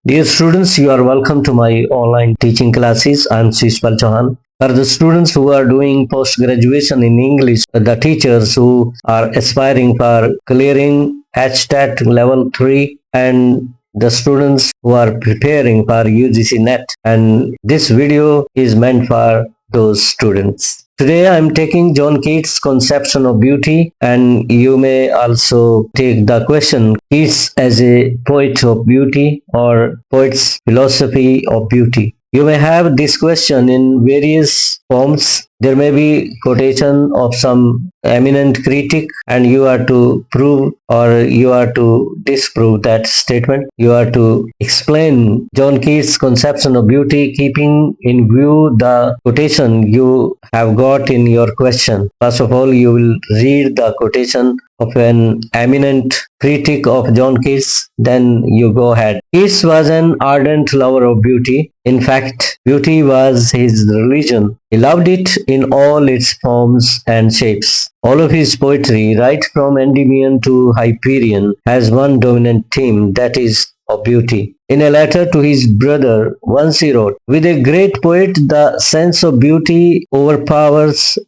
Dear students, you are welcome to my online teaching classes. I am Shishpal Chauhan. For the students who are doing post-graduation in English, the teachers who are aspiring for clearing HTAT level 3 and the students who are preparing for UGC NET, and this video is meant for those students. Today I am taking John Keats' conception of beauty, and you may also take the question Keats as a poet of beauty or poet's philosophy of beauty. You may have this question in various forms. There may be quotation of some eminent critic and you are to prove or you are to disprove that statement. You are to explain John Keats' conception of beauty keeping in view the quotation you have got in your question. First of all, you will read the quotation of an eminent critic of John Keats, then you go ahead. Keats was an ardent lover of beauty. In fact, beauty was his religion. He loved it in all its forms and shapes. All of his poetry, right from Endymion to Hyperion, has one dominant theme, that is of beauty. In a letter to his brother, once he wrote, "With a great poet, the sense of beauty overcomes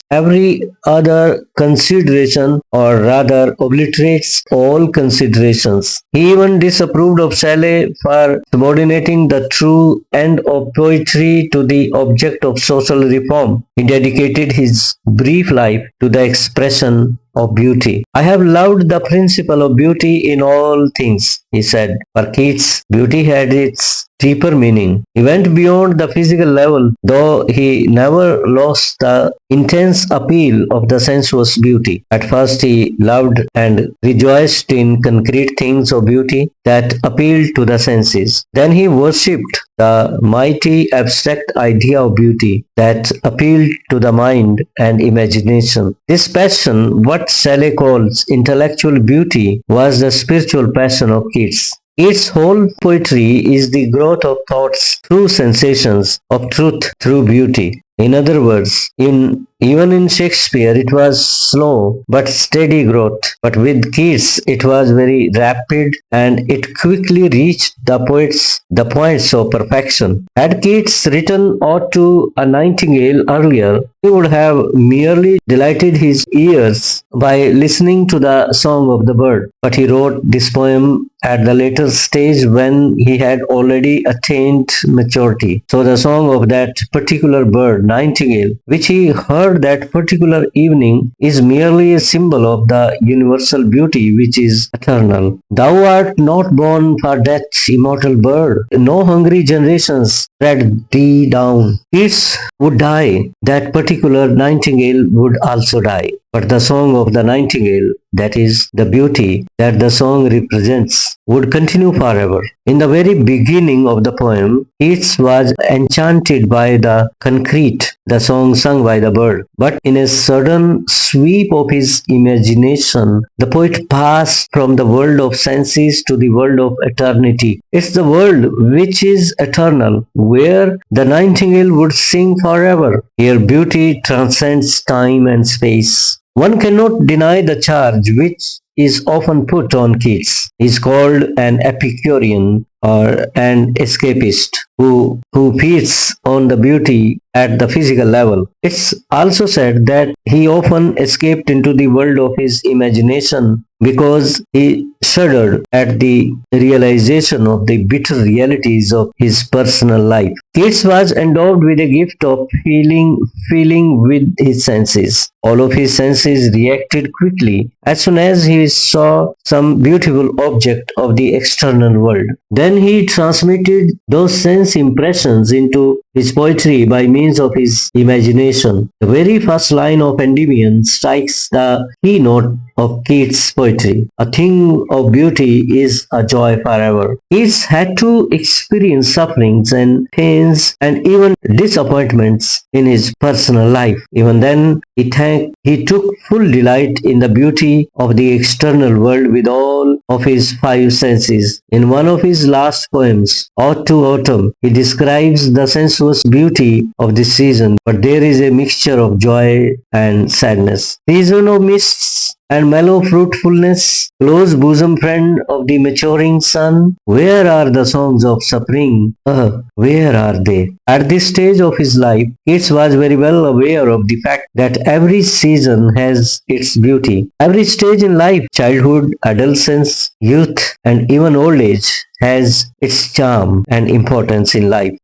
every other consideration, or rather obliterates all considerations." He even disapproved of Shelley for subordinating the true end of poetry to the object of social reform. He dedicated his brief life to the expression of beauty. "I have loved the principle of beauty in all things," he said. For Keats, beauty had its deeper meaning. He went beyond the physical level, though he never lost the intense appeal of the sensuous beauty. At first he loved and rejoiced in concrete things of beauty that appealed to the senses. Then he worshipped the mighty abstract idea of beauty that appealed to the mind and imagination. This passion, what Shelley calls intellectual beauty, was the spiritual passion of Keats. Its whole poetry is the growth of thoughts through sensations, of truth through beauty. In other words, even in Shakespeare it was slow but steady growth, but with Keats it was very rapid and it quickly reached the points of perfection. Had Keats written Ode to a Nightingale earlier, he would have merely delighted his ears by listening to the song of the bird. But he wrote this poem at the later stage when he had already attained maturity. So the song of that particular bird, nightingale, which he heard that particular evening, is merely a symbol of the universal beauty which is eternal. "Thou art not born for death, immortal bird. No hungry generations tread thee down." Keats would die. That particular nightingale would also die. But the song of the nightingale, that is, the beauty that the song represents, would continue forever. In the very beginning of the poem, Keats was enchanted by the concrete, the song sung by the bird. But in a sudden sweep of his imagination, the poet passed from the world of senses to the world of eternity. It's the world which is eternal, where the nightingale would sing forever. Here beauty transcends time and space. One cannot deny the charge which is often put on Keats. He is called an Epicurean or an escapist who feeds on the beauty at the physical level. It's also said that he often escaped into the world of his imagination because he shuddered at the realization of the bitter realities of his personal life. Keats was endowed with a gift of feeling with his senses. All of his senses reacted quickly as soon as he saw some beautiful object of the external world. Then he transmitted those sense impressions into his poetry by means of his imagination. The very first line of Endymion strikes the keynote of Keats' poetry. "A thing of beauty is a joy forever." Keats had to experience sufferings and pains and even disappointments in his personal life. Even then, he took full delight in the beauty of the external world with all of his five senses. In one of his last poems, Ode to Autumn, he describes the sensuous beauty of this season, but there is a mixture of joy and sadness. Season of mists and mellow fruitfulness, close bosom friend of the maturing sun? Where are the songs of spring? Where are they? At this stage of his life, Keats was very well aware of the fact that every season has its beauty. Every stage in life, childhood, adolescence, youth, and even old age, has its charm and importance in life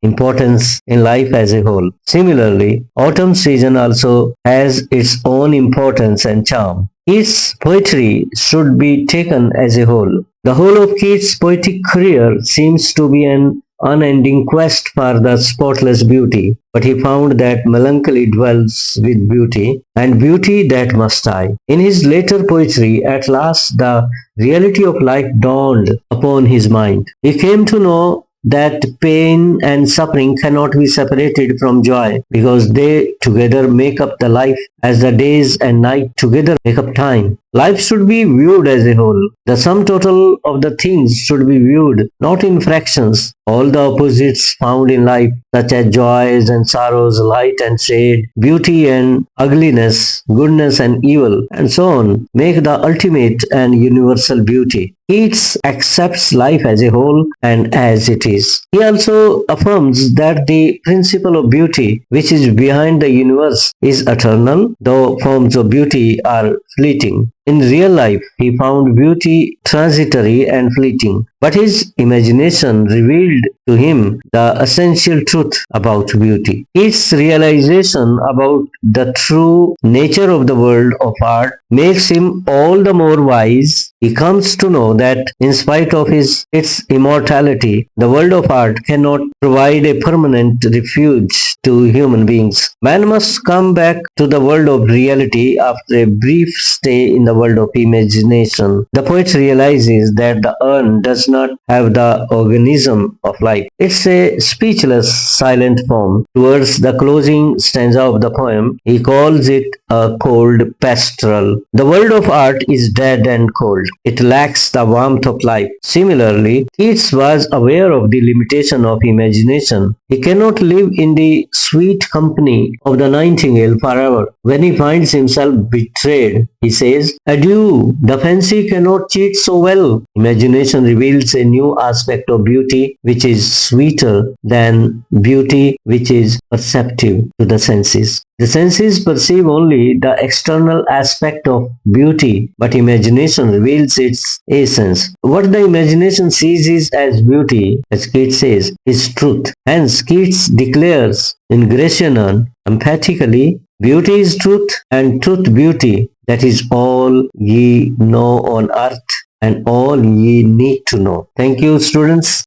as a whole. Similarly, autumn season also has its own importance and charm. Keats' poetry should be taken as a whole. The whole of Keats' poetic career seems to be an unending quest for the spotless beauty, but he found that melancholy dwells with beauty, and beauty that must die. In his later poetry, at last the reality of life dawned upon his mind. He came to know that pain and suffering cannot be separated from joy because they together make up the life as the days and night together make up time. Life should be viewed as a whole. The sum total of the things should be viewed not in fractions. All the opposites found in life, such as joys and sorrows, light and shade, beauty and ugliness, goodness and evil, and so on, make the ultimate and universal beauty. Keats accepts life as a whole and as it is. He also affirms that the principle of beauty, which is behind the universe, is eternal, though forms of beauty are fleeting. In real life, he found beauty transitory and fleeting, but his imagination revealed to him the essential truth about beauty. Its realization about the true nature of the world of art makes him all the more wise. He comes to know that in spite of its immortality, the world of art cannot provide a permanent refuge to human beings. Man must come back to the world of reality after a brief stay in the world of imagination. The poet realizes that the urn does not have the organism of life. It's a speechless, silent form. Towards the closing stanza of the poem, he calls it a cold pastoral. The world of art is dead and cold. It lacks the warmth of life. Similarly, Keats was aware of the limitation of imagination. He cannot live in the sweet company of the nightingale forever. When he finds himself betrayed, he says, "Adieu, the fancy cannot cheat so well." Imagination reveals a new aspect of beauty which is sweeter than beauty which is perceptive to the senses. The senses perceive only the external aspect of beauty, but imagination reveals its essence. What the imagination sees is as beauty, as Keats says, is truth. Hence, Keats declares in Grecian emphatically, beauty is truth and truth beauty. That is all ye know on earth and all ye need to know. Thank you, students.